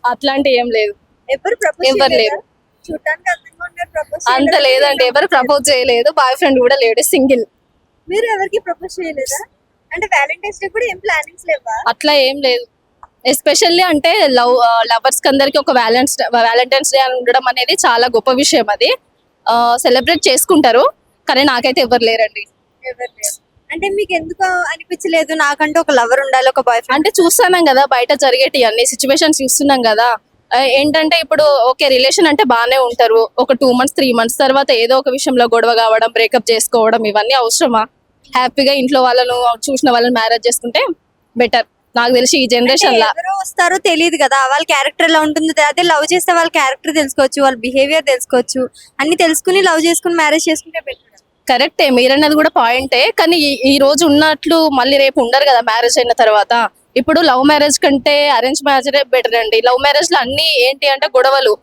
అట్లాంటి ఏం లేదు. ఎవరు ప్రపోజ్ ఎవరు లేరు. చూడటానికి అందంగా ఉన్నారు, ప్రపోజ్ అంత లేదండి, ఎవరు ప్రపోజ్ చేయలేదు. బాయ్ ఫ్రెండ్ కూడా లేడు, సింగిల్. మీరు ఎవరికి ప్రపోజ్ చేయలేదా? అంటే వ్యాలంటైన్స్ డే కూడా ఏం ప్లానింగ్స్ లేవా? అట్లా ఏం లేదు. ఎస్పెషల్లీ అంటే లవర్స్ కి అందరికి ఒక వ్యాలంటైన్స్ డే అని ఉండడం అనేది చాలా గొప్ప విషయం. అది సెలబ్రేట్ చేసుకుంటారు, కానీ నాకైతే ఎవరు లేరండి. ఎవరు లేరు. అంటే మీకు ఎందుకు అనిపించలేదు నాకంటే ఒక లవర్ ఉండాలి, ఒక బాయ్ ఫ్రెండ్? అంటే చూస్తున్నాం కదా బయట జరిగేటి అన్ని సిచ్యువేషన్స్ చూస్తున్నాం కదా. ఏంటంటే ఇప్పుడు ఓకే రిలేషన్ అంటే బాగానే ఉంటారు, ఒక 2 months 3 months తర్వాత ఏదో ఒక విషయంలో గొడవ కావడం, బ్రేకప్ చేసుకోవడం, ఇవన్నీ అవసరమా? హ్యాపీగా ఇంట్లో వాళ్ళను చూసిన వాళ్ళని మ్యారేజ్ చేసుకుంటే బెటర్ నాకు తెలిసి ఈ జనరేషన్ లా. ఎవరో వస్తారో తెలియదు కదా, వాళ్ళ క్యారెక్టర్ ఎలా ఉంటుంది. అదే లవ్ చేస్తే వాళ్ళ క్యారెక్టర్ తెలుసుకోవచ్చు, వాళ్ళ బిహేవియర్ తెలుసుకోవచ్చు, అన్ని తెలుసుకుని లవ్ చేసుకుని మ్యారేజ్ చేసుకుంటే బెటర్. కరెక్టే, మీరన్నది కూడా పాయింటే. కానీ ఈ రోజు ఉన్నట్లు మళ్ళీ రేపు ఉండరు కదా మ్యారేజ్ అయిన తర్వాత. ఇప్పుడు లవ్ మ్యారేజ్ కంటే అరేంజ్ మ్యారేజ్ బెటర్ అండి. లవ్ మ్యారేజ్ లో అన్ని ఏంటి అంటే గొడవలు,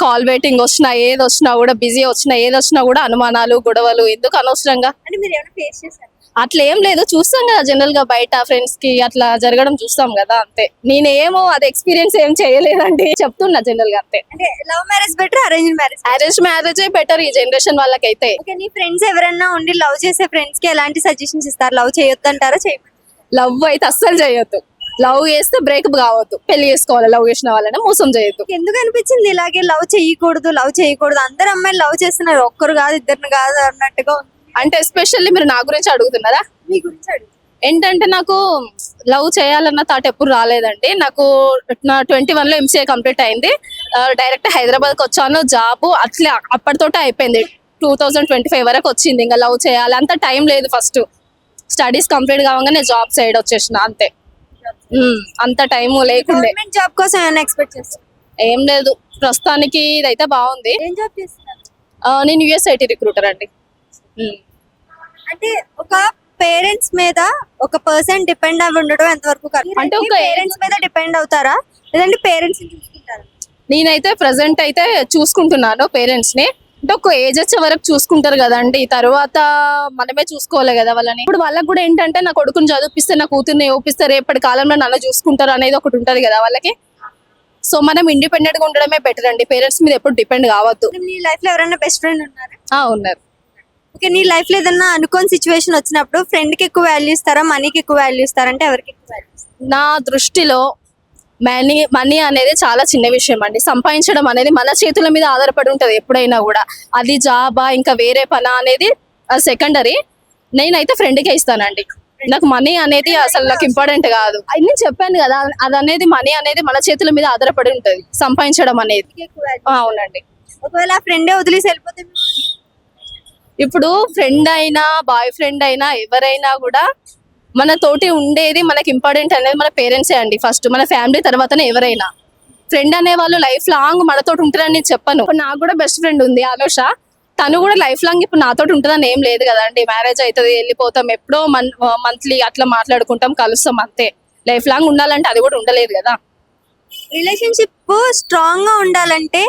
కాల్ వెయిటింగ్ వచ్చినా, ఏది వచ్చినా కూడా, బిజీ వచ్చినా, ఏది వచ్చినా కూడా అనుమానాలు, గొడవలు, ఎందుకు అనవసరంగా? అంటే మీరు ఏమైనా ఫేస్ చేశారు? అట్లా ఏం లేదు, చూస్తాం కదా జనరల్ గా బయట ఫ్రెండ్స్ కి అట్లా జరగడం చూస్తాం కదా, అంతే. నేనేమో అది ఎక్స్పీరియన్స్ ఏం చేయలేదండి, చెప్తున్నా జనరల్ గా అంతే. అంటే love marriage better, arrange marriage? Arrange marriage better ఈ జనరేషన్ వాళ్ళకైతే. ఓకే, నీ ఫ్రెండ్స్ ఎవరైనా ఉండి లవ్ చేసే ఫ్రెండ్స్ కి ఎలాంటి సజెషన్స్ ఇస్తారు? లవ్ చేయొద్దు అంటారా, చేయమని? లవ్ అయితే అస్సలు చేయొద్దు. లవ్ చేస్తే బ్రేకప్ కావద్దు, పెళ్లి చేసుకోవాలి. లవ్ చేసిన వాళ్ళని మోసం చేయొద్దు. ఎందుకు అనిపించింది ఇలాగే లవ్ చేయకూడదు? అందరు అమ్మాయిలు లవ్ చేస్తున్నారు, ఒక్కరు కాదు ఇద్దరిని కాదు అన్నట్టుగా ఉంది. అంటే ఎస్పెషల్లీ మీరు నా గురించి అడుగుతున్నారా? మీ గురించి అడుగు. ఏంటంటే నాకు లవ్ చేయాలన్న థాట్ ఎప్పుడు రాలేదండి. నాకు నా 21 లో ఎంసీఏ కంప్లీట్ అయింది. డైరెక్ట్ హైదరాబాద్కి వచ్చాను, జాబ్ అట్లా అప్పటితోటే అయిపోయింది. 2025 వరకు వచ్చింది. ఇంకా లవ్ చేయాలి అంత టైం లేదు. ఫస్ట్ స్టడీస్ కంప్లీట్ కావగానే జాబ్ సైడ్ వచ్చేసిన, అంతే. అంత టైం లేకుండే. గవర్నమెంట్ జాబ్ కోసం ఏమైనా ఎక్స్పెక్ట్ చేస్తారు? ఏం లేదు, ప్రస్తుతానికి ఇదైతే బాగుంది. ఏం జాబ్ చేస్తున్నారు? నేను యుఎస్ఐటి రిక్రూటర్ అండి. అంటే ఒక పేరెంట్స్ మీద ఒక పర్సన్ డిపెండ్ అవి ఉండడం ఎంతవరకు కరెక్ట్? అంటే ఒక పేరెంట్స్ మీద డిపెండ్ అవుతారా, లేదంటే పేరెంట్స్ చూసుకుంటారా? నేనైతే ప్రెసెంట్ అయితే చూసుకుంటున్నాను పేరెంట్స్ ని. అంటే ఒక ఏజ్ వచ్చే వరకు చూసుకుంటారు కదండి, తర్వాత మనమే చూసుకోవాలి కదా వాళ్ళని. ఇప్పుడు వాళ్ళకి కూడా ఏంటంటే నా కొడుకుని చదివిపిస్తే, నా కూతుర్ని ఓపిస్తే రేపటి కాలంలో నన్ను చూసుకుంటారు అనేది ఒకటి ఉంటది కదా వాళ్ళకి. సో మనం ఇండిపెండెంట్ గా ఉండడమే బెటర్ అండి, పేరెంట్స్ మీద ఎప్పుడు డిపెండ్ కావద్దు. నీ లైఫ్ లో ఎవరైనా బెస్ట్ ఫ్రెండ్ ఉన్నారా? ఉన్నారు. ఓకే, నీ లైఫ్ లో ఏదన్నా అనుకోని సిచ్యువేషన్ వచ్చినప్పుడు ఫ్రెండ్ కి ఎక్కువ వాల్యూ ఇస్తారా, మనీకి ఎక్కువ వాల్యూ ఇస్తారా? అంటే ఎవరికి ఎక్కువ వాల్యూ ఇస్తారు? నా దృష్టిలో మనీ అనేది చాలా చిన్న విషయం అండి. సంపాదించడం అనేది మన చేతుల మీద ఆధారపడి ఉంటది ఎప్పుడైనా కూడా. అది జాబా ఇంకా వేరే పనా అనేది సెకండరీ. నేనైతే ఫ్రెండ్కే ఇస్తానండి. నాకు మనీ అనేది అసలు నాకు ఇంపార్టెంట్ కాదు. అది నేను చెప్పాను కదా, అది అనేది మనీ అనేది మన చేతుల మీద ఆధారపడి ఉంటది, సంపాదించడం అనేది. అవునండి. ఒకవేళ ఆ ఫ్రెండే వదిలేసి వెళ్ళిపోతే? ఇప్పుడు ఫ్రెండ్ అయినా బాయ్ ఫ్రెండ్ అయినా ఎవరైనా కూడా మన తోటి ఉండేది, మనకి ఇంపార్టెంట్ అనేది మన పేరెంట్సే అండి ఫస్ట్, మన ఫ్యామిలీ తర్వాతనే ఎవరైనా. ఫ్రెండ్ అనే వాళ్ళు లైఫ్ లాంగ్ మనతో ఉంటారని నేను చెప్పను. ఇప్పుడు నాకు కూడా బెస్ట్ ఫ్రెండ్ ఉంది అనుష, తను కూడా లైఫ్ లాంగ్ ఇప్పుడు నాతో ఉంటుందని ఏం లేదు కదండి. మ్యారేజ్ అవుతుంది, వెళ్ళిపోతాం, ఎప్పుడో మంత్లీ అట్లా మాట్లాడుకుంటాం, కలుస్తాం, అంతే. లైఫ్ లాంగ్ ఉండాలంటే అది కూడా ఉండలేదు కదా. రిలేషన్షిప్ స్ట్రాంగ్ గా ఉండాలంటే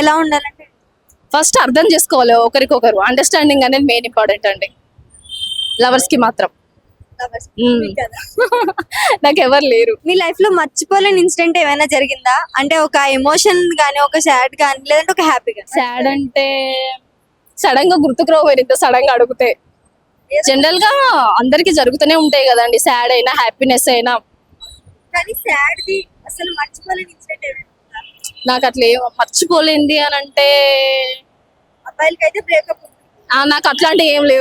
ఎలా ఉండాలంటే? ఫస్ట్ అర్థం చేసుకోవాలి ఒకరికొకరు, అండర్స్టాండింగ్ అనేది మెయిన్ ఇంపార్టెంట్ అండి లవర్స్ కి మాత్రం. నాకు ఎవరు లేరు. మీ లైఫ్ లో మర్చిపోలేని ఇన్సిడెంట్ ఏమైనా జరిగిందా? అంటే ఒక ఎమోషన్ గానీ, ఒక సాడ్ గానీ, లేదంటే ఒక హ్యాపీ గానీ? సాడ్ అంటే సడన్ గా గుర్తుకు రావు, ఇంత సడన్ గా అడిగితే. జనరల్ గా అందరికి జరుగుతూనే ఉంటాయి కదండి, సాడ్ అయినా హ్యాపీనెస్ అయినా. కానీ సాడ్ ది అసలు మర్చిపోలేని ఇన్సిడెంట్ ఏమైనా? నాకు అట్లా మర్చిపోలేంది అని అంటే అబ్బాయిలకి అయితే బ్రేకప్, నాకు అట్లాంటివి ఏం లేవు.